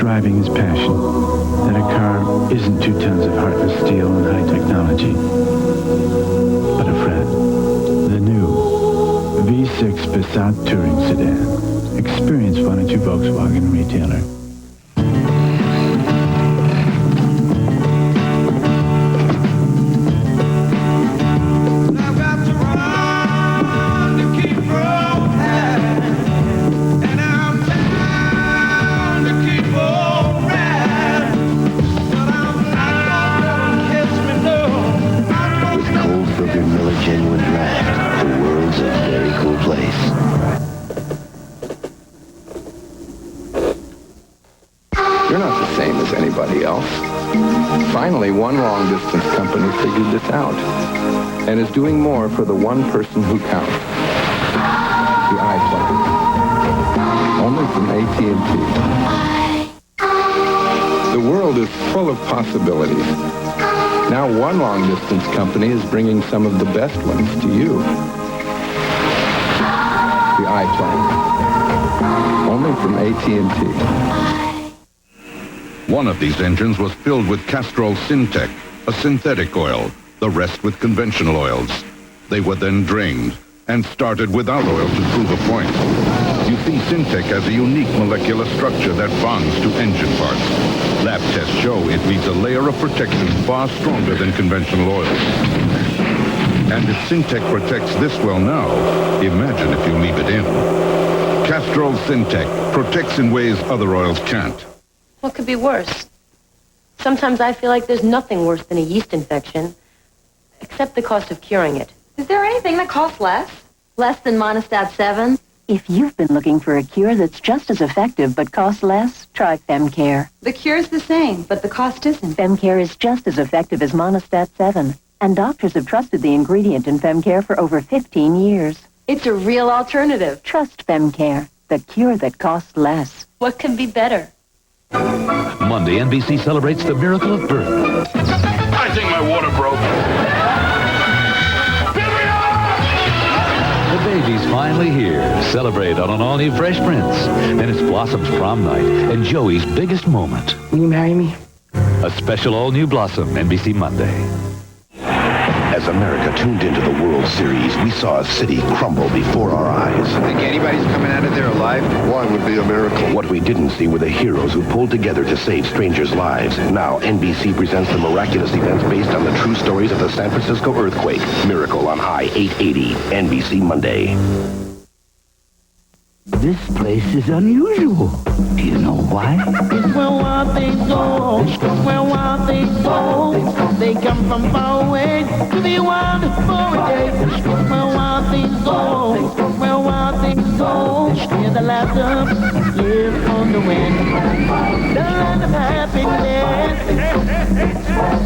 driving his passion, that a car isn't 2 tons of heartless steel and high technology, but a friend. The new V6 Passat Touring Sedan. Experience one at your Volkswagen retailer. Finally, one long-distance company figured this out and is doing more for the one person who counts. The iPhone. Only from AT&T. The world is full of possibilities. Now one long-distance company is bringing some of the best ones to you. The iPhone. Only from AT&T. One of these engines was filled with Castrol Syntec, a synthetic oil, the rest with conventional oils. They were then drained and started without oil to prove a point. You see, Syntec has a unique molecular structure that bonds to engine parts. Lab tests show it needs a layer of protection far stronger than conventional oils. And if Syntec protects this well now, imagine if you leave it in. Castrol Syntec protects in ways other oils can't. What could be worse? Sometimes I feel like there's nothing worse than a yeast infection, except the cost of curing it. Is there anything that costs less? Less than Monostat 7? If you've been looking for a cure that's just as effective but costs less, try FemCare. The cure's the same, but the cost isn't. FemCare is just as effective as Monostat 7, and doctors have trusted the ingredient in FemCare for over 15 years. It's a real alternative. Trust FemCare, the cure that costs less. What can be better? Monday, NBC celebrates the miracle of birth. I think my water broke. The baby's finally here. Celebrate on an all-new Fresh Prince. Then it's Blossom's prom night and Joey's biggest moment. Will you marry me? A special all-new Blossom, NBC Monday. As America tuned into the World Series, we saw a city crumble before our eyes. Think anybody's coming out of there alive? One would be a miracle. What we didn't see were the heroes who pulled together to save strangers' lives. Now, NBC presents the miraculous events based on the true stories of the San Francisco earthquake. Miracle on I-880, NBC Monday. This place is unusual. Do you know why? It's where wild things go. Where wild things go. They come from far away to be wild for a day. Where wild things go. Where wild things go. Hear the laughter, live on the wind. The land of happiness.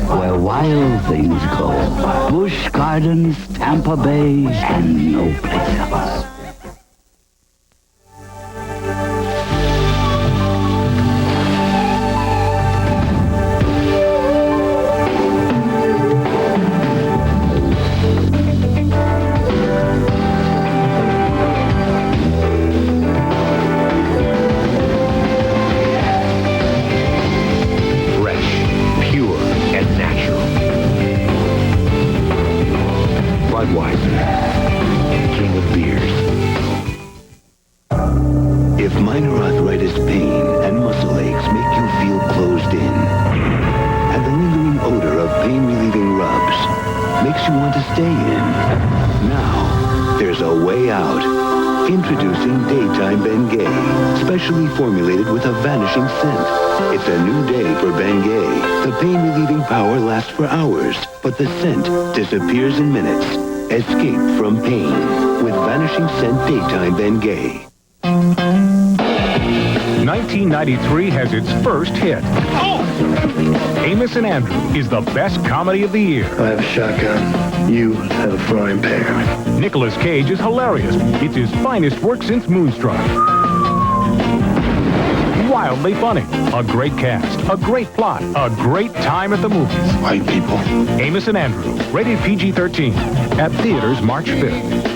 Where wild things go. Busch Gardens, Tampa Bay, and no place else. Introducing Daytime Bengay, specially formulated with a vanishing scent. It's a new day for Bengay. The pain-relieving power lasts for hours, but the scent disappears in minutes. Escape from pain with vanishing scent Daytime Bengay. 1993 has its first hit. Oh! Amos and Andrew is the best comedy of the year. I have a shotgun. You have a frying pan. Nicolas Cage is hilarious. It's his finest work since Moonstruck. Wildly funny. A great cast. A great plot. A great time at the movies. White people. Amos and Andrew. Rated PG-13. At theaters March 5th.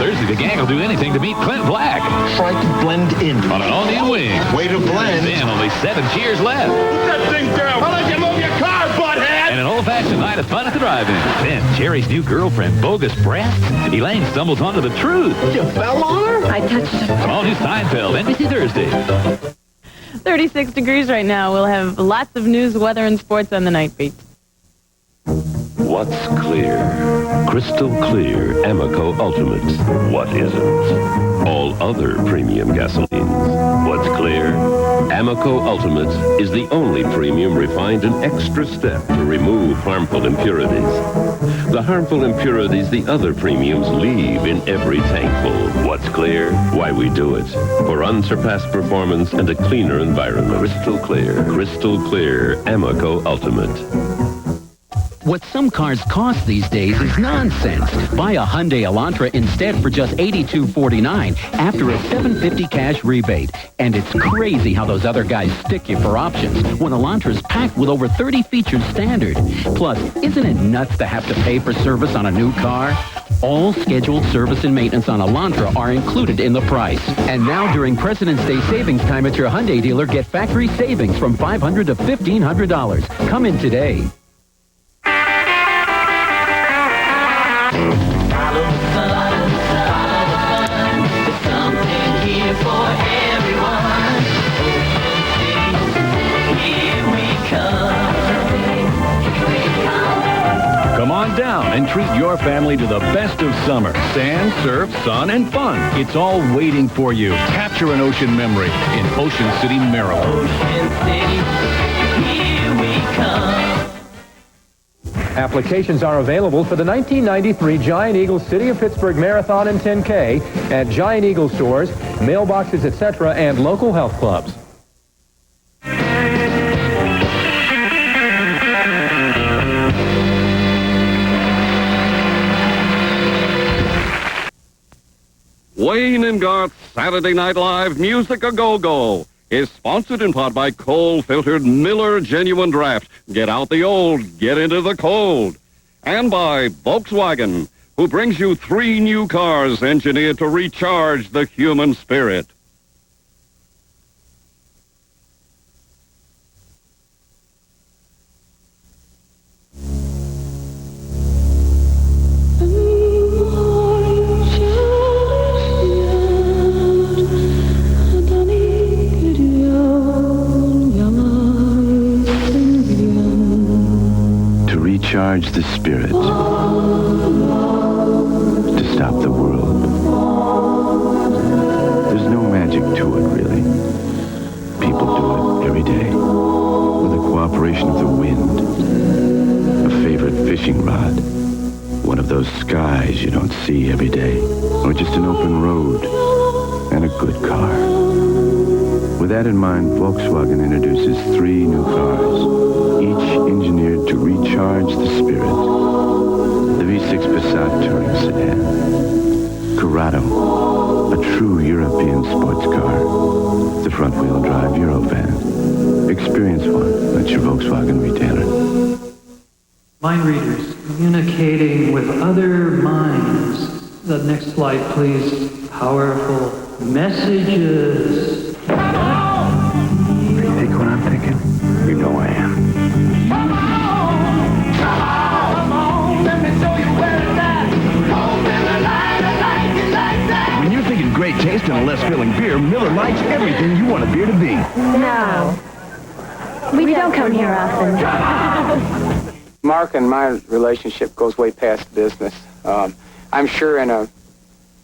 Thursday, the gang will do anything to meet Clint Black. Try to blend in. On an all-new wing. Way to blend. Then only 7 cheers left. Put that thing down. I'll let you move your car, butthead. And an old-fashioned night of fun at the drive-in. Then Jerry's new girlfriend, bogus breasts. Elaine stumbles onto the truth. You fell on her? I touched him. All new Seinfeld, NBC Thursday. 36 degrees right now. We'll have lots of news, weather, and sports on the night beat. What's clear? Crystal clear Amoco Ultimates. What isn't? All other premium gasolines. What's clear? Amoco Ultimates is the only premium refined an extra step to remove harmful impurities. The harmful impurities the other premiums leave in every tankful. What's clear? Why we do it. For unsurpassed performance and a cleaner environment. Crystal clear Amoco Ultimate. What some cars cost these days is nonsense. Buy a Hyundai Elantra instead for just $82.49 after a $750 cash rebate. And it's crazy how those other guys stick you for options when Elantra's packed with over 30 features standard. Plus, isn't it nuts to have to pay for service on a new car? All scheduled service and maintenance on Elantra are included in the price. And now during President's Day savings time at your Hyundai dealer, get factory savings from $500 to $1,500. Come in today. Come on down and treat your family to the best of summer. Sand, surf, sun, and fun. It's all waiting for you. Capture an ocean memory in Ocean City, Maryland. Ocean City, here we come. Applications are available for the 1993 Giant Eagle City of Pittsburgh Marathon and 10K at Giant Eagle stores, mailboxes, etc., and local health clubs. Wayne and Garth's Saturday Night Live Music A Go-Go is sponsored in part by coal-filtered Miller Genuine Draft. Get out the old, get into the cold. And by Volkswagen, who brings you 3 new cars engineered to recharge the human spirit. Recharge the spirit. To stop the world. There's no magic to it, really. People do it every day. With the cooperation of the wind. A favorite fishing rod. One of those skies you don't see every day. Or just an open road. And a good car. With that in mind, Volkswagen introduces 3 new cars, each engineered to recharge the spirit. The V6 Passat touring sedan. Corrado, a true European sports car. The front-wheel drive Eurovan. Experience one at your Volkswagen retailer. Mind readers communicating with other minds. The next slide, please. Powerful messages. You think what I'm thinking? You know I am. When you're thinking great taste and a less filling beer, Miller Lite's everything you want a beer to be. No. We don't come here often. Mark and my relationship goes way past business. I'm sure in a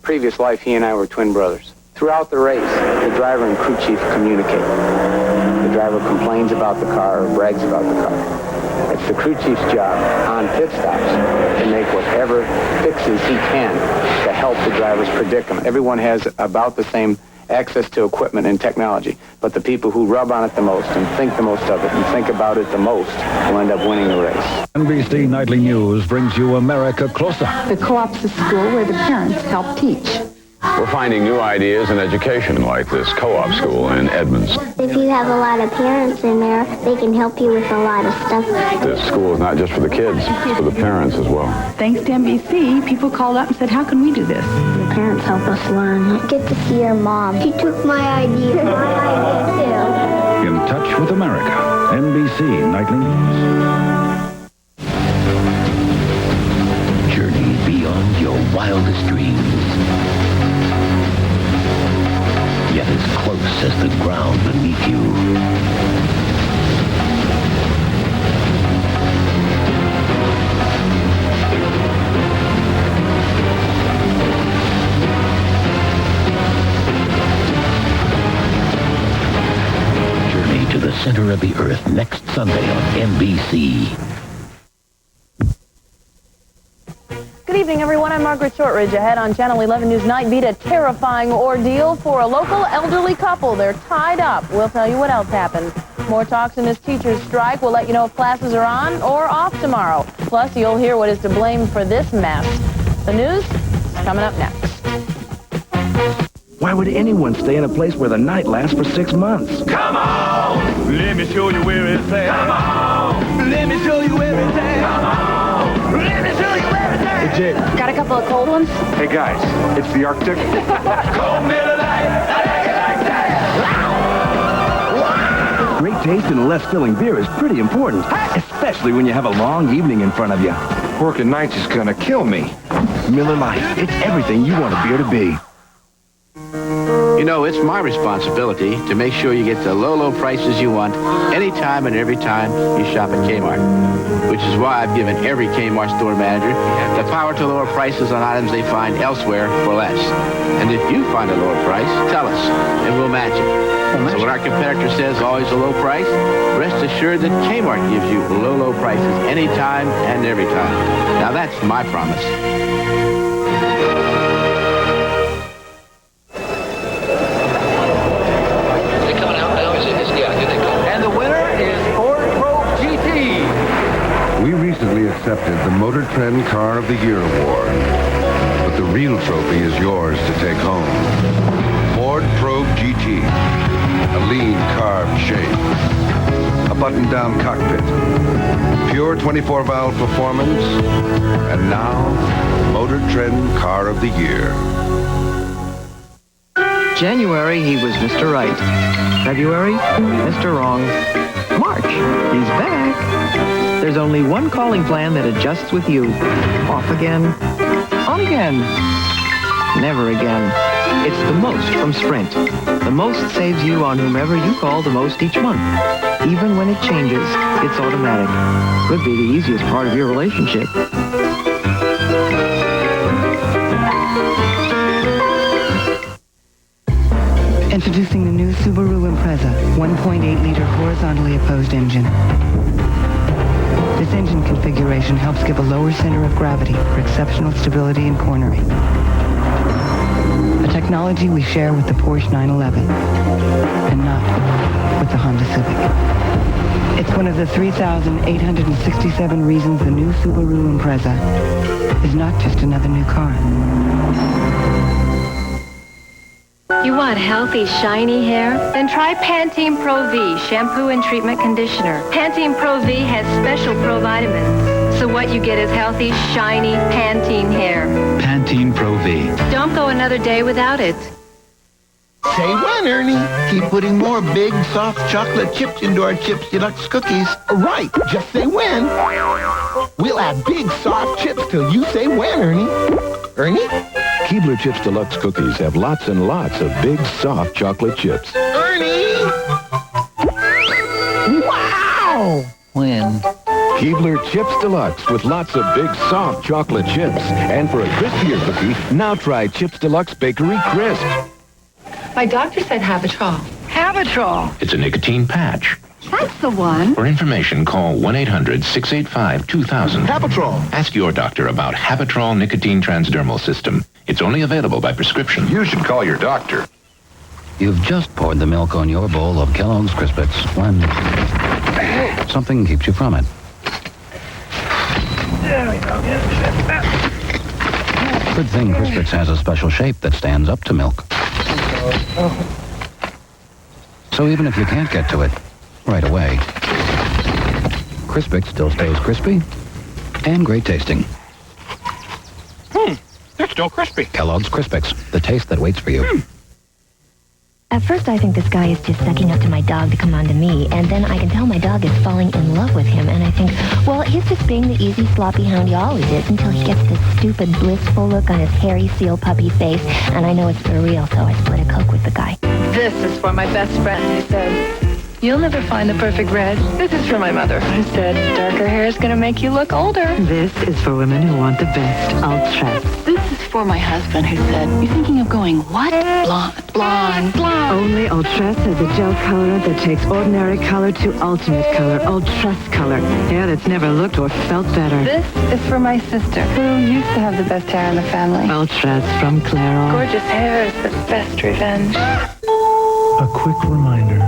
previous life he and I were twin brothers. Throughout the race, the driver and crew chief communicate. The driver complains about the car or brags about the car. It's the crew chief's job on pit stops to make whatever fixes he can to help the driver's predicament. Everyone has about the same access to equipment and technology, but the people who rub on it the most and think the most of it and think about it the most will end up winning the race. NBC Nightly News brings you America Closer. The co-op's a school where the parents help teach. We're finding new ideas in education like this co-op school in Edmonds. If you have a lot of parents in there, they can help you with a lot of stuff. This school is not just for the kids, it's for the parents as well. Thanks to NBC, people called up and said, how can we do this? parents help us learn. Get to see your mom. She took my idea. My idea, In Touch with America, NBC Nightly News. Journey beyond your wildest dreams. Yet as close as the ground beneath you. Journey to the center of the earth next Sunday on NBC. Good evening, everyone. I'm Margaret Shortridge. Ahead on Channel 11 News Night Beat, a terrifying ordeal for a local elderly couple. They're tied up. We'll tell you what else happened. More talks in this teacher's strike. We'll let you know if classes are on or off tomorrow. Plus, you'll hear what is to blame for this mess. The news is coming up next. Why would anyone stay in a place where the night lasts for 6 months? Come on! Let me show you where it's at. Come on! Let me show you where it's at. Come on! Let me show you where it's at. Hey, Jake. Got a couple of cold ones? Hey, guys. It's the Arctic. Cold Miller Lite. I like it like that. Great taste and less filling beer is pretty important, especially when you have a long evening in front of you. Working nights is gonna kill me. Miller Lite. It's everything you want a beer to be. You know, it's my responsibility to make sure you get the low prices you want anytime and every time you shop at Kmart. Which is why I've given every Kmart store manager the power to lower prices on items they find elsewhere for less. And if you find a lower price, tell us, and we'll match it. So when our competitor says always a low price, rest assured that Kmart gives you low prices anytime and every time. Now that's my promise. And the winner is Ford Probe GT. We recently accepted the Motor Trend Car of the Year award. But the real trophy is yours to take home. Ford Probe GT. A lean, carved shape. A button-down cockpit. Pure 24-valve performance. And now, Motor Trend Car of the Year. January, he was Mr. Right. February, Mr. Wrong. March, he's back. There's only one calling plan that adjusts with you. Off again, on again, never again. It's the most from Sprint. The most saves you on whomever you call the most each month. Even when it changes, it's automatic. Could be the easiest part of your relationship. Introducing the new Subaru Impreza 1.8-liter horizontally opposed engine. This engine configuration helps give a lower center of gravity for exceptional stability and cornering. A technology we share with the Porsche 911 and not with the Honda Civic. It's one of the 3,867 reasons the new Subaru Impreza is not just another new car. You want healthy, shiny hair? Then try Pantene Pro V shampoo and treatment conditioner. Pantene Pro V has special provitamins. So what you get is healthy, shiny Pantene hair. Pantene Pro V. Don't go another day without it. Say when, Ernie. Keep putting more big, soft chocolate chips into our Chips Deluxe cookies. Right, just say when. We'll add big, soft chips till you say when, Ernie. Ernie? Keebler Chips Deluxe cookies have lots and lots of big, soft chocolate chips. Ernie! Wow! When? Keebler Chips Deluxe with lots of big, soft chocolate chips. And for a crispier cookie, now try Chips Deluxe Bakery Crisp. My doctor said Habitrol. Habitrol! It's a nicotine patch. That's the one. For information, call 1-800-685-2000. Habitrol. Ask your doctor about Habitrol Nicotine Transdermal System. It's only available by prescription. You should call your doctor. You've just poured the milk on your bowl of Kellogg's Crispets when something keeps you from it. There we go. Good thing Crispets has a special shape that stands up to milk. So even if you can't get to it right away, Crispet still stays crispy and great tasting. That's still crispy. Kellogg's Crispix, the taste that waits for you. At first, I think this guy is just sucking up to my dog to come on to me, and then I can tell my dog is falling in love with him, and I think, well, he's just being the easy, sloppy hound he always is until he gets this stupid, blissful look on his hairy seal puppy face, and I know it's for real, so I split a Coke with the guy. This is for my best friend, I said. You'll never find the perfect red. This is for my mother. I said, darker hair is going to make you look older. This is for women who want the best. Ultra. This is for my husband who said, you're thinking of going what? Blonde, blonde, blonde. Only Ultress has a gel color that takes ordinary color to ultimate color. Ultress color. Hair that's never looked or felt better. This is for my sister, who used to have the best hair in the family. Ultress from Clairol. Gorgeous hair is the best revenge. A quick reminder.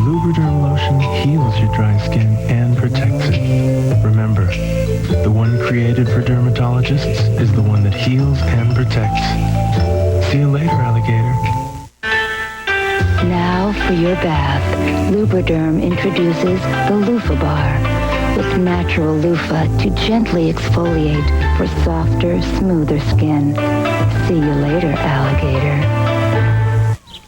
Lubriderm lotion heals your dry skin and protects it. Remember, the one created for dermatologists is the one that heals and protects. See you later, alligator. Now for your bath, Lubriderm introduces the Loofah Bar with natural loofah to gently exfoliate for softer, smoother skin. See you later, alligator.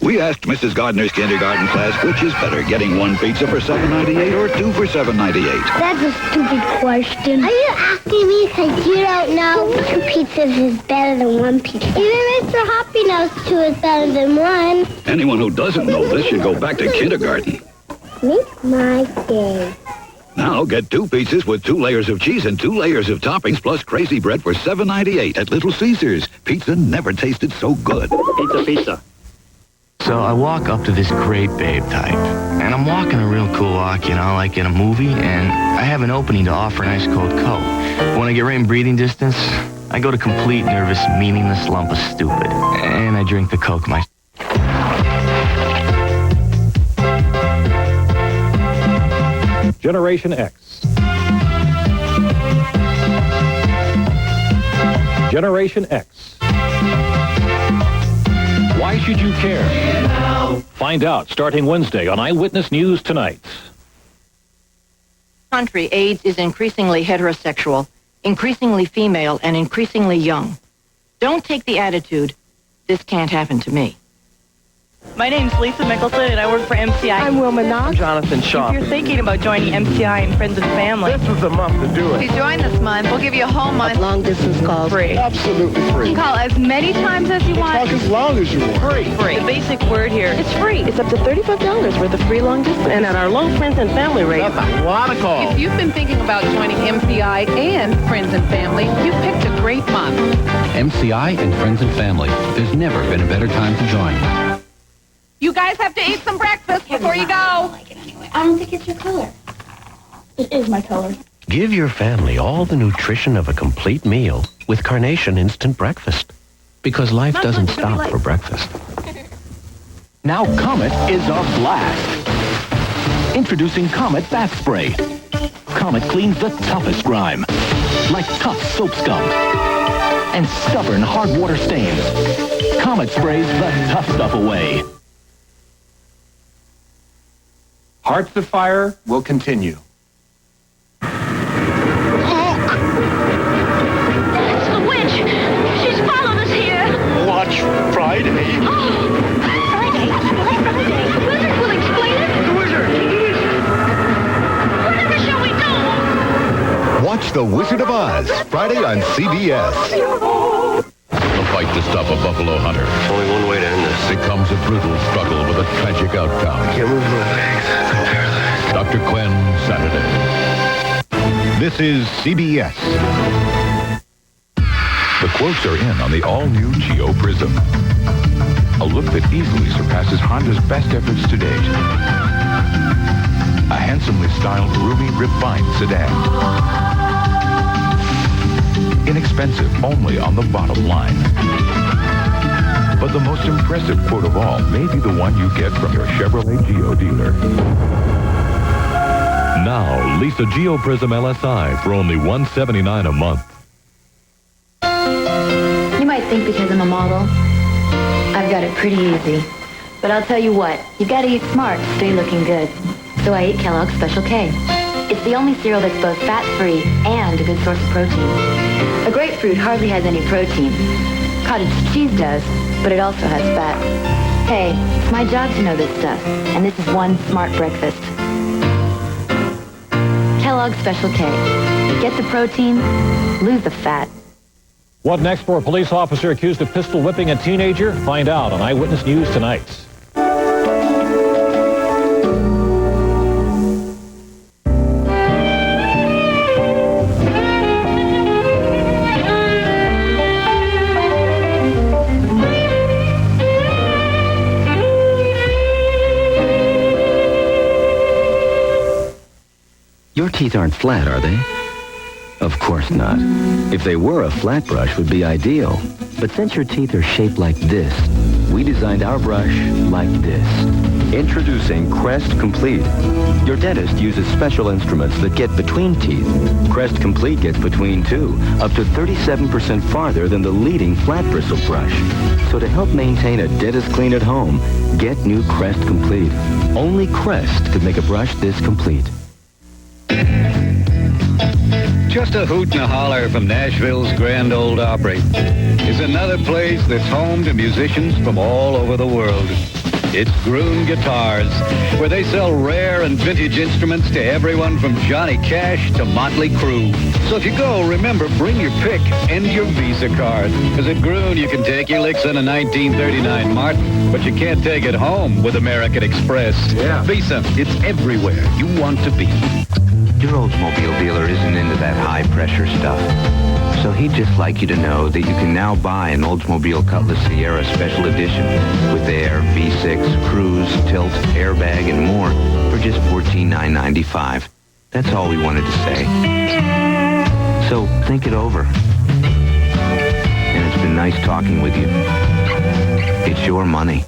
We asked Mrs. Gardner's kindergarten class which is better, getting one pizza for $7.98 or two for $7.98. That's a stupid question. Are you asking me because you don't know? 2 pizzas is better than 1 pizza. Even Mr. Hoppy knows 2 is better than 1. Anyone who doesn't know this should go back to kindergarten. Make my day. Now get 2 pizzas with 2 layers of cheese and 2 layers of toppings plus crazy bread for $7.98 at Little Caesars. Pizza never tasted so good. Pizza, pizza. So I walk up to this great babe type, and I'm walking a real cool walk, you know, like in a movie, and I have an opening to offer an ice cold Coke. But when I get right in breathing distance, I go to complete nervous, meaningless lump of stupid, and I drink the Coke myself. Generation X. Generation X. Why should you care? Find out starting Wednesday on Eyewitness News Tonight. Country, AIDS is increasingly heterosexual, increasingly female, and increasingly young. Don't take the attitude, this can't happen to me. My name's Lisa Mickelson, and I work for MCI. I'm Wilma Knox. I'm Jonathan Shaw. If you're thinking about joining MCI and Friends and Family, This is the month to do if it. you join this month, we'll give you a whole month. Long-distance calls. Free. Absolutely free. You can call as many times as you want. Talk as long as you want. Free. The basic word here is free. It's up to $35 worth of free long distance, and at our low Friends and Family rate. That's a lot of calls. If you've been thinking about joining MCI and Friends and Family, you've picked a great month. MCI and Friends and Family. There's never been a better time to join. You guys have to eat some breakfast before you go. I don't think it's your color. It is my color. Give your family all the nutrition of a complete meal with Carnation Instant Breakfast. Because life doesn't stop for breakfast. Now Comet is a blast. Introducing Comet Bath Spray. Comet cleans the toughest grime, like tough soap scum and stubborn hard water stains. Comet sprays the tough stuff away. Hearts of Fire will continue. It's the witch. She's followed us here. Watch Friday. Friday? Why Friday? The wizard will explain it. The wizard. Whatever shall we do? Watch The Wizard of Oz, Friday on CBS. The fight to stop a buffalo hunter. Only one way to end this. Becomes a brutal struggle with a tragic outcome. I can't move my legs. I'm paralyzed. Dr. Quinn, Saturday. This is CBS. The quotes are in on the all-new Geo Prism. A look that easily surpasses Honda's best efforts to date. A handsomely styled, roomy, refined sedan. Inexpensive only on the bottom line. But the most impressive quote of all may be the one you get from your Chevrolet Geo dealer. Now, lease a Geo Prism LSI for only $179 a month. You might think because I'm a model, I've got it pretty easy. But I'll tell you what, you gotta eat smart to stay looking good. So I eat Kellogg's Special K. It's It's the only cereal that's both fat-free and a good source of protein. A grapefruit hardly has any protein. Cottage cheese does, but it also has fat. Hey, it's my job to know this stuff, and this is one smart breakfast. Kellogg's Special K. Get the protein, lose the fat. What next for a police officer accused of pistol whipping a teenager? Find out on Eyewitness News tonight. Your teeth aren't flat, are they? Of course not. If they were, a flat brush would be ideal. But since your teeth are shaped like this, we designed our brush like this. Introducing Crest Complete. Your dentist uses special instruments that get between teeth. Crest Complete gets between too, up to 37% farther than the leading flat bristle brush. So to help maintain a dentist clean at home, get new Crest Complete. Only Crest could make a brush this complete. Just a hoot and a holler from Nashville's Grand Ole Opry is another place that's home to musicians from all over the world. It's Groon Guitars, where they sell rare and vintage instruments to everyone from Johnny Cash to Motley Crue. So if you go, remember, bring your pick and your Visa card. Because at Groon, you can take your licks on a 1939 Martin, but you can't take it home with American Express. Yeah. Visa, it's everywhere you want to be. Your Oldsmobile dealer isn't into that high-pressure stuff. So he'd just like you to know that you can now buy an Oldsmobile Cutlass Sierra Special Edition with air, V6, cruise, tilt, airbag, and more for just $14,995. That's all we wanted to say. So think it over. And it's been nice talking with you. It's your money.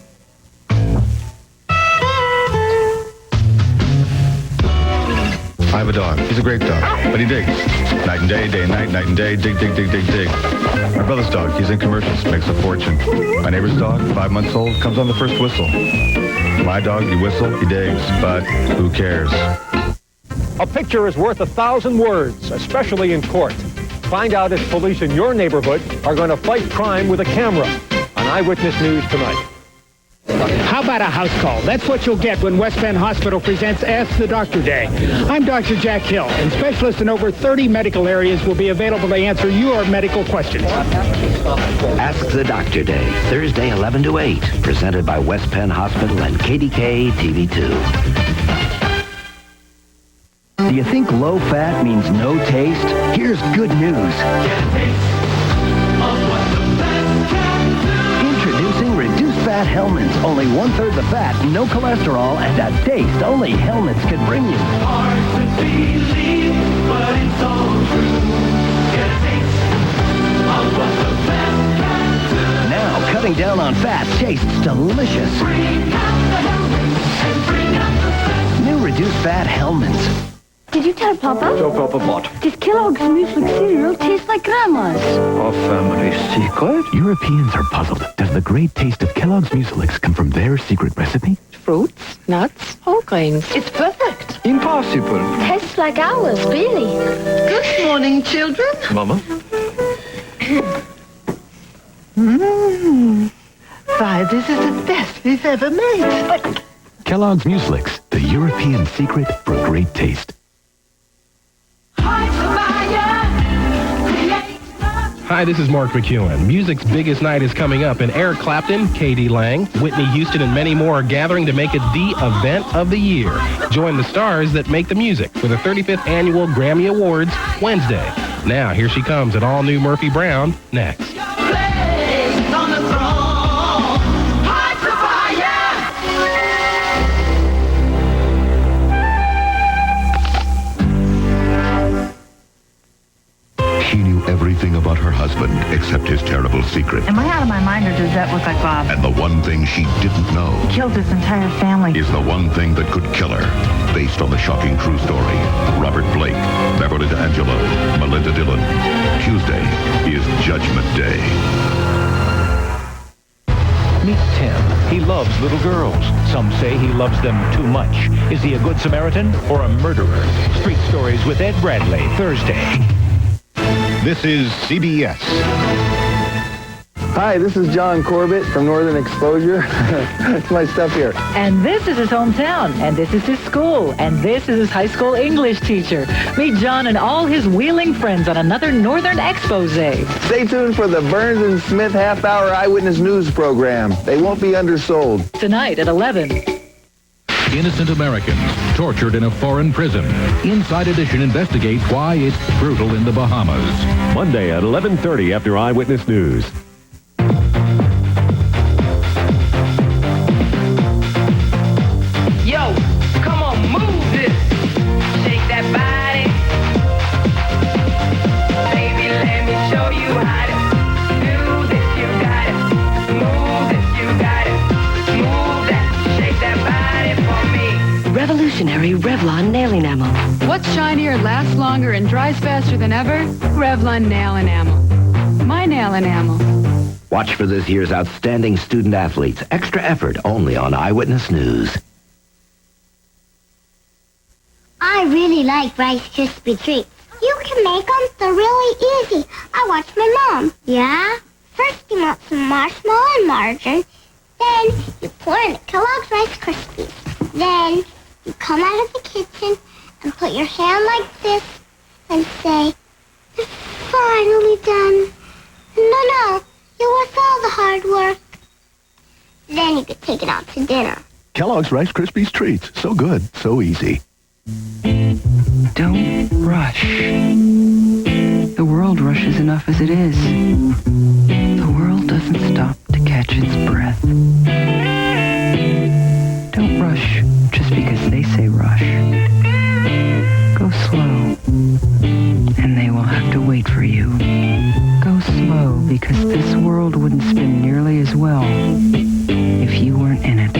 I have a dog. He's a great dog, but he digs. Night and day and night and day, dig, dig, dig, dig, dig. My brother's dog, he's in commercials, makes a fortune. My neighbor's dog, 5 months old, comes on the first whistle. My dog, you whistle, he digs, but who cares? A picture is worth 1,000 words, especially in court. Find out if police in your neighborhood are going to fight crime with a camera on Eyewitness News tonight. How about a house call? That's what you'll get when West Penn Hospital presents Ask the Doctor Day. I'm Dr. Jack Hill, and specialists in over 30 medical areas will be available to answer your medical questions. Ask the Doctor Day, Thursday 11 to 8, presented by West Penn Hospital and KDK TV2. Do you think low fat means no taste? Here's good news. Introducing reduced fat Hellmann's. Only 1/3 the fat, no cholesterol, and a taste only Hellmann's could bring you. Hard to believe, but it's all true. Get a taste of what the best can do. Now, cutting down on fat tastes delicious. Bring out the Hellmann's and bring out the best. New reduced fat Hellmann's. Did you tell Papa? Tell Papa what? This Kellogg's Muesli cereal tastes like Grandma's. A family secret? Europeans are puzzled. Does the great taste of Kellogg's Muesli come from their secret recipe? Fruits, nuts, whole grains. It's perfect. Impossible. Tastes like ours, really. Good morning, children. Mama? Why, this is the best we've ever made. But Kellogg's Muesli, the European secret for great taste. Hi, this is Mark McEwen. Music's biggest night is coming up, and Eric Clapton, Katie Lang, Whitney Houston, and many more are gathering to make it the event of the year. Join the stars that make the music for the 35th Annual Grammy Awards Wednesday. Now, here she comes at all-new Murphy Brown next. She knew everything about her husband except his terrible secret. Am I out of my mind, or does that look like Bob? And the one thing she didn't know He killed his entire family. is the one thing that could kill her. Based on the shocking true story, Robert Blake, Beverly D'Angelo, Melinda Dillon. Tuesday is Judgment Day. Meet Tim. He loves little girls. Some say he loves them too much. Is he a good Samaritan or a murderer? Street Stories with Ed Bradley, Thursday. This is CBS. Hi, this is John Corbett from Northern Exposure. It's my stuff here. And this is his hometown, and this is his school, and this is his high school English teacher. Meet John and all his wheeling friends on another Northern Expose. Stay tuned for the Burns and Smith half-hour eyewitness news program. They won't be undersold. Tonight at 11. Innocent Americans tortured in a foreign prison. Inside Edition investigates why it's brutal in the Bahamas. Monday at 11:30 after Eyewitness News. Yo, come on, move this. Shake that body. Baby, let me show you how to do this. You got it. Move this, you got it. Move that. Shake that body for me. Revolutionary Revlon nail enamel. What's shinier, lasts longer, and dries faster than ever? Revlon nail enamel. My nail enamel. Watch for this year's outstanding student athletes. Extra effort only on Eyewitness News. I really like Rice Krispie treats. You can make them. They're really easy. I watched my mom. Yeah? First you melt some marshmallow and margarine. Then you pour in the Kellogg's Rice Krispies. Then you come out of the kitchen and put your hand like this and say, "It's finally done." No, you're worth all the hard work. Then you could take it out to dinner. Kellogg's Rice Krispies treats. So good, so easy. Don't rush. The world rushes enough as it is. The world doesn't stop to catch its breath. Don't rush just because they say rush. Go slow, and they will have to wait for you. Go slow because this world wouldn't spin nearly as well if you weren't in it.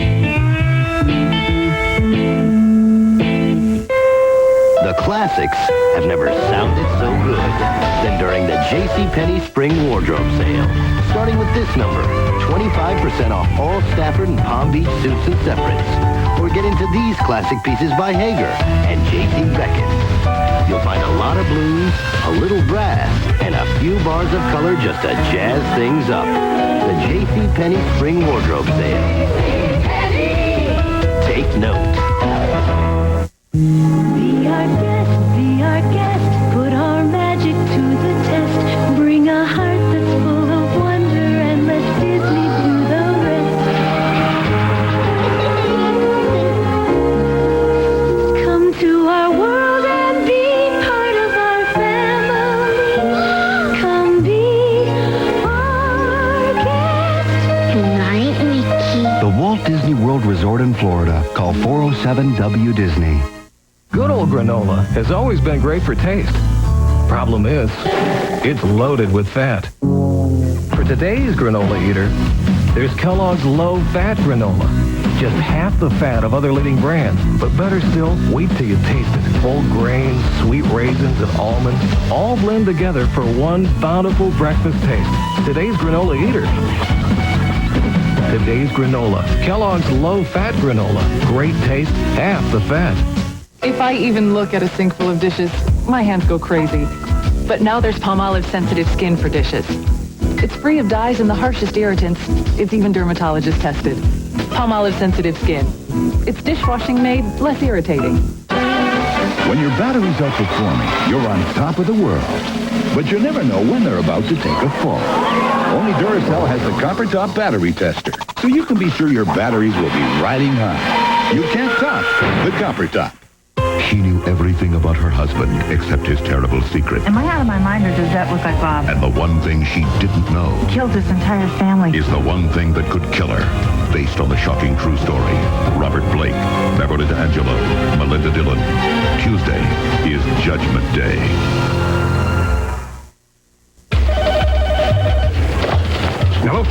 The classics have never sounded so good than during the JCPenney Spring Wardrobe Sale. Starting with this number, 25% off all Stafford and Palm Beach suits and separates. Or get into these classic pieces by Hager and J.C. Beckett. You'll find a lot of blues, a little brass, and a few bars of color just to jazz things up. The JCPenney Spring Wardrobe Sale. Take note. Be our guest, put our magic to the test. Bring a heart that's full of wonder and let Disney do the rest. Come to our world and be part of our family. Come be our guest. Good night, Mickey. The Walt Disney World Resort in Florida. Call 407-WDisney. Good old granola has always been great for taste. Problem is, it's loaded with fat. For today's granola eater, there's Kellogg's low-fat granola. Just half the fat of other leading brands. But better still, wait till you taste it. Whole grains, sweet raisins, and almonds all blend together for one bountiful breakfast taste. Today's granola eater. Today's granola. Kellogg's low-fat granola. Great taste, half the fat. If I even look at a sink full of dishes, my hands go crazy. But now there's Palmolive Sensitive Skin for dishes. It's free of dyes and the harshest irritants. It's even dermatologist tested. Palmolive Sensitive Skin. It's dishwashing made less irritating. When your batteries are performing, you're on top of the world. But you never know when they're about to take a fall. Only Duracell has the Copper Top Battery Tester, so you can be sure your batteries will be riding high. You can't top the Copper Top. She knew everything about her husband except his terrible secret. Am I out of my mind, or does that look like Bob? And the one thing she didn't know Killed this entire family. is the one thing that could kill her. Based on the shocking true story. Robert Blake, Beverly D'Angelo, Melinda Dillon. Tuesday is Judgment Day. Hello?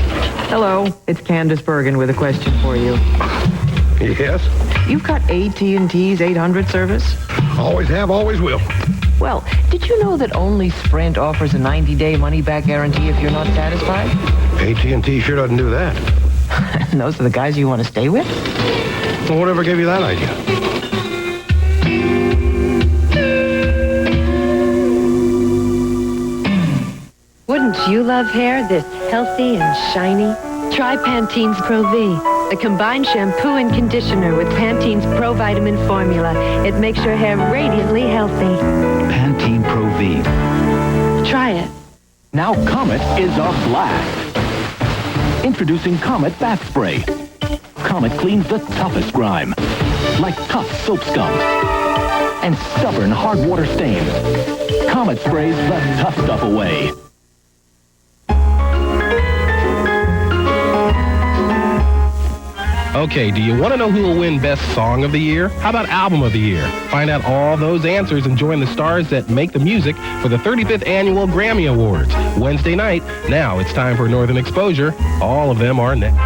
Hello, it's Candace Bergen with a question for you. Yes? You've got AT&T's 800 service? Always have, always will. Well, did you know that only Sprint offers a 90-day money-back guarantee if you're not satisfied? AT&T sure doesn't do that. And those are the guys you want to stay with? Well, whatever gave you that idea? Wouldn't you love hair this healthy and shiny? Try Pantene's Pro V, a combined shampoo and conditioner with Pantene's Pro Vitamin formula. It makes your hair radiantly healthy. Pantene Pro V. Try it. Now Comet is a blast. Introducing Comet Bath Spray. Comet cleans the toughest grime, like tough soap scum and stubborn hard water stains. Comet sprays the tough stuff away. Okay, do you want to know who will win Best Song of the Year? How about Album of the Year? Find out all those answers and join the stars that make the music for the 35th Annual Grammy Awards, Wednesday night. Now it's time for Northern Exposure. All of them are next.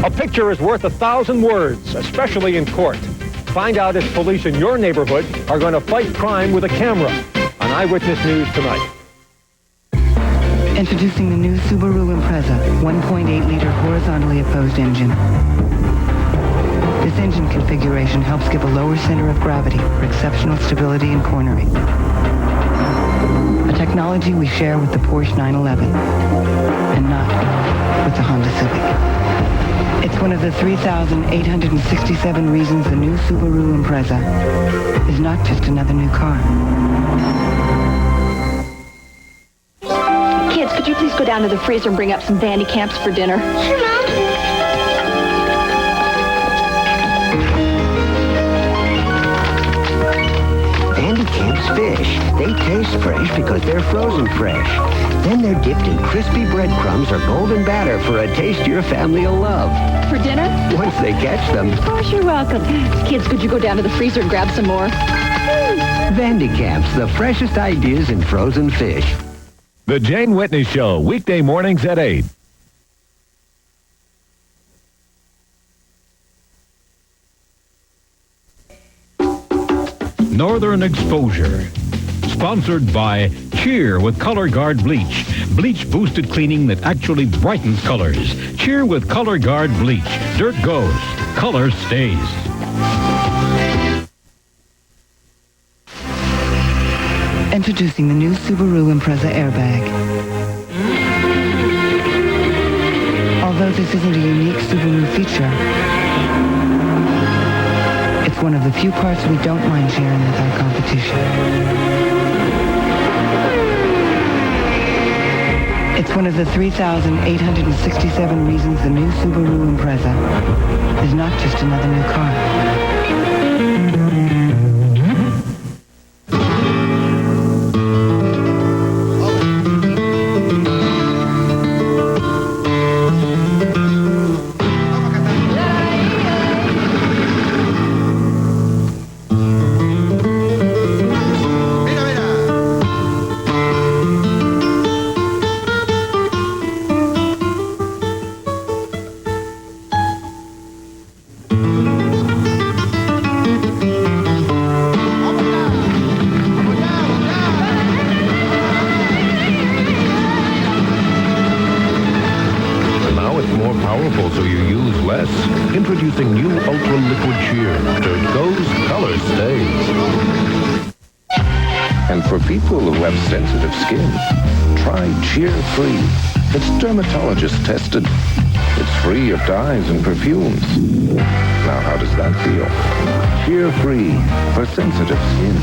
A picture is worth 1,000 words, especially in court. Find out if police in your neighborhood are going to fight crime with a camera on Eyewitness News tonight. Introducing the new Subaru Impreza 1.8-liter horizontally opposed engine. This engine configuration helps give a lower center of gravity for exceptional stability and cornering. A technology we share with the Porsche 911 and not with the Honda Civic. It's one of the 3,867 reasons the new Subaru Impreza is not just another new car. Kids, could you please go down to the freezer and bring up some bandy camps for dinner? Sure, Mom. Vandecamp's fish. They taste fresh because they're frozen fresh. Then they're dipped in crispy breadcrumbs or golden batter for a taste your family will love. For dinner? Once they catch them. Of course, you're welcome. Kids, could you go down to the freezer and grab some more? Vandecamp's, the freshest ideas in frozen fish. The Jane Whitney Show, weekday mornings at 8. Northern Exposure. Sponsored by Cheer with Color Guard Bleach. Bleach boosted cleaning that actually brightens colors. Cheer with Color Guard Bleach. Dirt goes, color stays. Introducing the new Subaru Impreza airbag. Although this isn't a unique Subaru feature, it's one of the few parts we don't mind sharing with our competition. It's one of the 3,867 reasons the new Subaru Impreza is not just another new car. So you use less. Introducing new Ultra Liquid Cheer. Dirt goes, color stays. And for people who have sensitive skin, try Cheer Free. It's dermatologist tested. It's free of dyes and perfumes. Now, how does that feel? Cheer Free for sensitive skin.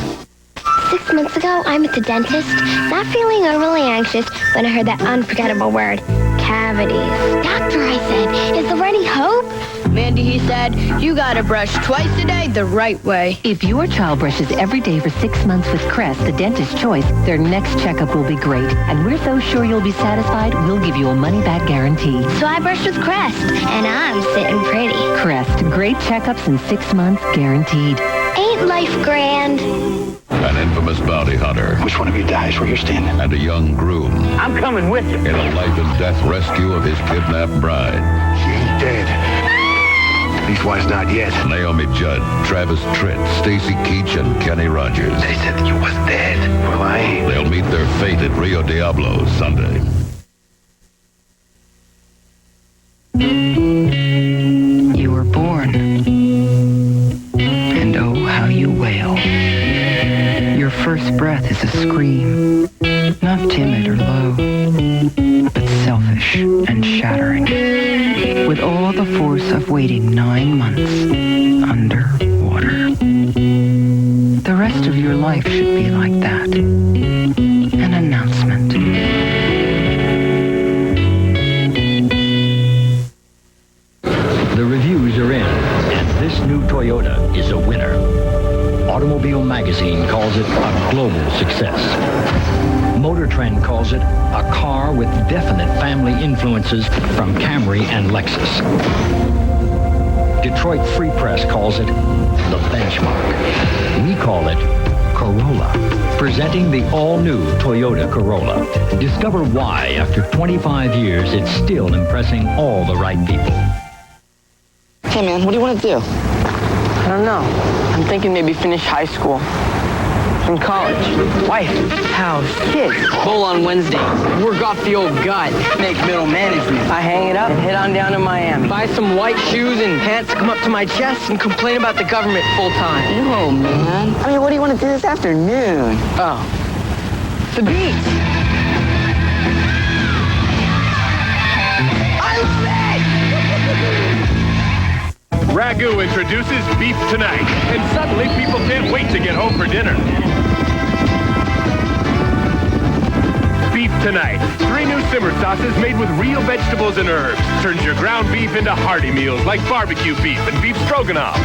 6 months ago, I met the dentist, not feeling overly anxious when I heard that unforgettable word, cavities. Doctor, I said, is there any hope? Mandy, he said, you gotta brush twice a day the right way. If your child brushes every day for 6 months with Crest, the dentist's choice, their next checkup will be great. And we're so sure you'll be satisfied, we'll give you a money-back guarantee. So I brushed with Crest, and I'm sitting pretty. Crest, great checkups in 6 months, guaranteed. Ain't life grand? An infamous bounty hunter. Which one of you dies where you're standing? And a young groom. I'm coming with you. In a life and death rescue of his kidnapped bride. She ain't dead. Leastwise, not yet. Naomi Judd, Travis Tritt, Stacy Keach, and Kenny Rogers. They said that you was dead. Well, I ain't. They'll meet their fate at Rio Diablo Sunday. You were born. And oh, how you wail. Your first breath is a scream. Not timid or low, but selfish and shattering. With all the force of waiting 9 months underwater. The rest of your life should be like that. An announcement. The reviews are in, and this new Toyota is a winner. Automobile Magazine calls it a global success. Motor Trend calls it a car with definite family influences from Camry and Lexus. Detroit Free Press calls it the benchmark. We call it Corolla. Presenting the all-new Toyota Corolla. Discover why, after 25 years, it's still impressing all the right people. Hey, man, what do you want to do? I don't know. I'm thinking maybe finish high school. From college. Wife. House. Kids. Bowl on Wednesday. Work off the old gut. Make middle management. I hang it up and head on down to Miami. Buy some white shoes and pants that come up to my chest and complain about the government full time. No, man. I mean, what do you want to do this afternoon? Oh. The beach. I love it! Ragu introduces Beef Tonight, and suddenly people can't wait to get home for dinner. Beef Tonight, 3 new simmer sauces made with real vegetables and herbs. Turns your ground beef into hearty meals like barbecue beef and beef stroganoff.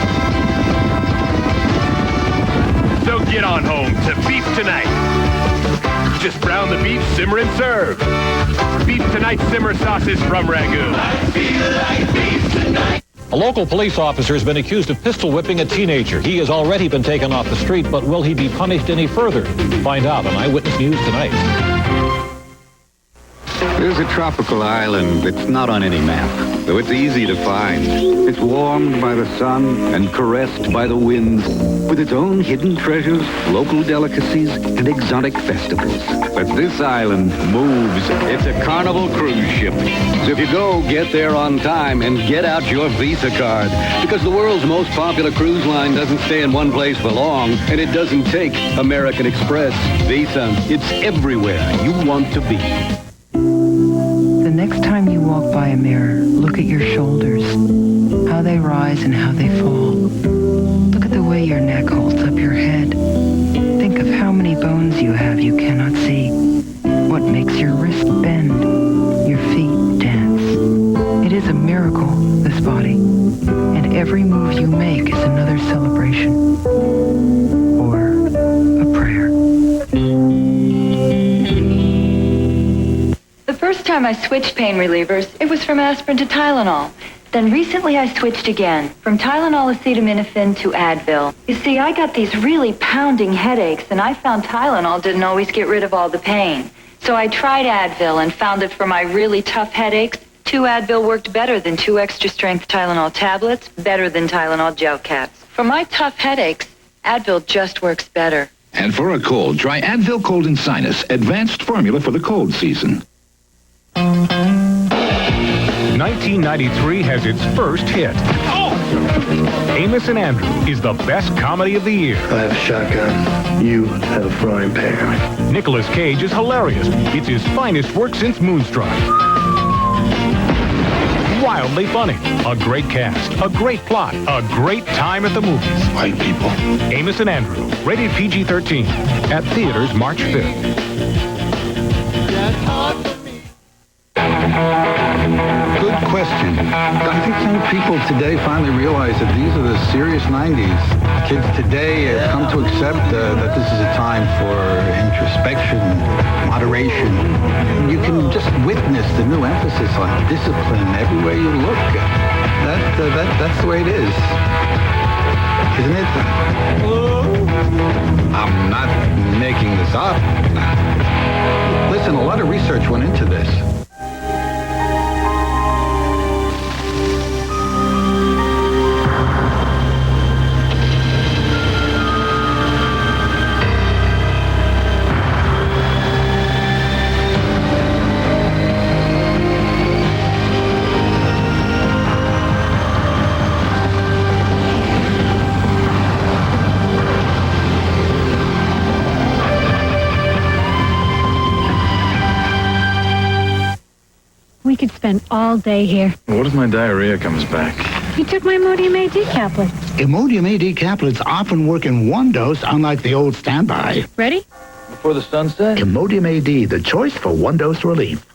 So get on home to Beef Tonight. Just brown the beef, simmer, and serve. Beef Tonight simmer sauces from Ragu. I feel like Beef Tonight. A local police officer has been accused of pistol whipping a teenager. He has already been taken off the street, but will he be punished any further? Find out on Eyewitness News tonight. There's a tropical island that's not on any map, though it's easy to find. It's warmed by the sun and caressed by the winds, with its own hidden treasures, local delicacies, and exotic festivals. But this island moves. It's a Carnival cruise ship. So if you go, get there on time and get out your Visa card, because the world's most popular cruise line doesn't stay in one place for long, and it doesn't take American Express. Visa, it's everywhere you want to be. The next time you walk by a mirror, look at your shoulders, how they rise and how they fall. Look at the way your neck holds up your head. Think of how many bones you have you cannot see. What makes your wrist bend, your feet dance. It is a miracle, this body, and every move you make is another celebration or a prayer. The first time I switched pain relievers, it was from aspirin to Tylenol. Then recently I switched again, from Tylenol acetaminophen to Advil. You see, I got these really pounding headaches, and I found Tylenol didn't always get rid of all the pain. So I tried Advil and found that for my really tough headaches, 2 Advil worked better than 2 extra-strength Tylenol tablets, better than Tylenol gel caps. For my tough headaches, Advil just works better. And for a cold, try Advil Cold and Sinus, advanced formula for the cold season. 1993 has its first hit. Oh! Amos and Andrew is the best comedy of the year. I have a shotgun. You have a frying pan. Nicolas Cage is hilarious. It's his finest work since Moonstruck. Wildly funny. A great cast. A great plot. A great time at the movies. White people. Amos and Andrew. Rated PG-13. At theaters March 5th. Good question. I think some people today finally realize that these are the serious 90s. Kids today have come to accept that this is a time for introspection, moderation. You can just witness the new emphasis on discipline everywhere you look. That's the way it is. Isn't it? I'm not making this up. Listen, a lot of research went into this. all day here. What if my diarrhea comes back? You took my Imodium AD caplets. Imodium AD caplets often work in one dose, unlike the old standby. Ready? Before the sun sets? Imodium AD, the choice for one-dose relief.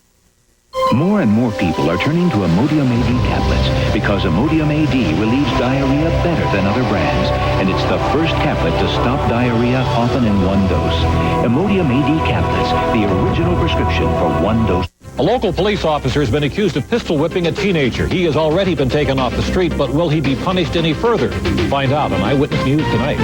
More and more people are turning to Imodium AD caplets because Imodium AD relieves diarrhea better than other brands, and it's the first caplet to stop diarrhea, often in one dose. Imodium AD caplets, the original prescription for one dose. A local police officer has been accused of pistol whipping a teenager. He has already been taken off the street, but will he be punished any further? Find out on Eyewitness News tonight.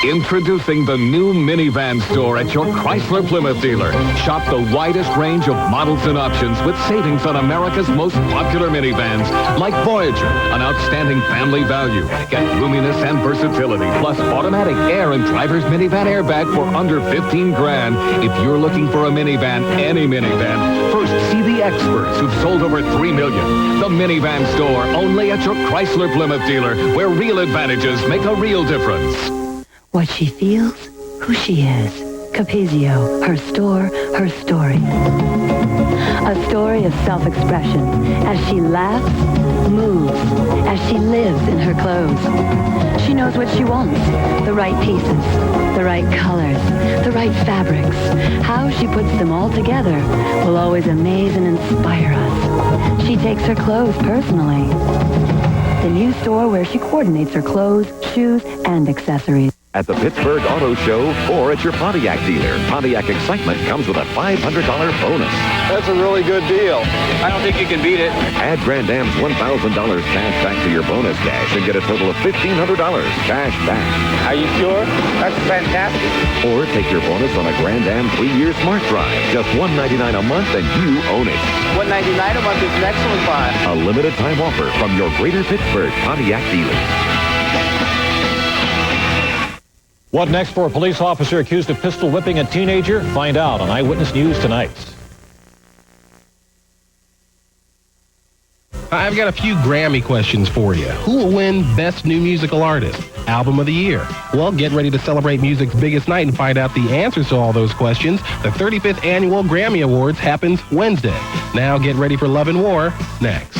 Introducing the new minivan store at your Chrysler Plymouth dealer. Shop the widest range of models and options with savings on America's most popular minivans, like Voyager, an outstanding family value. Get roominess and versatility, plus automatic air and driver's minivan airbag for under 15 grand. If you're looking for a minivan, any minivan, first see the experts who've sold over 3 million. The minivan store, only at your Chrysler Plymouth dealer, where real advantages make a real difference. What she feels, who she is. Capizio, her store, her story. A story of self-expression as she laughs, moves, as she lives in her clothes. She knows what she wants, the right pieces, the right colors, the right fabrics. How she puts them all together will always amaze and inspire us. She takes her clothes personally. The new store where she coordinates her clothes, shoes, and accessories. At the Pittsburgh Auto Show or at your Pontiac dealer. Pontiac Excitement comes with a $500 bonus. That's a really good deal. I don't think you can beat it. Add Grand Am's $1,000 cash back to your bonus cash and get a total of $1,500 cash back. Are you sure? That's fantastic. Or take your bonus on a Grand Am 3-year Smart Drive. Just $199 a month and you own it. $199 a month is an excellent buy. A limited time offer from your Greater Pittsburgh Pontiac dealers. What next for a police officer accused of pistol whipping a teenager? Find out on Eyewitness News tonight. I've got a few Grammy questions for you. Who will win Best New Musical Artist? Album of the Year? Well, get ready to celebrate music's biggest night and find out the answers to all those questions. The 35th Annual Grammy Awards happens Wednesday. Now get ready for Love and War next.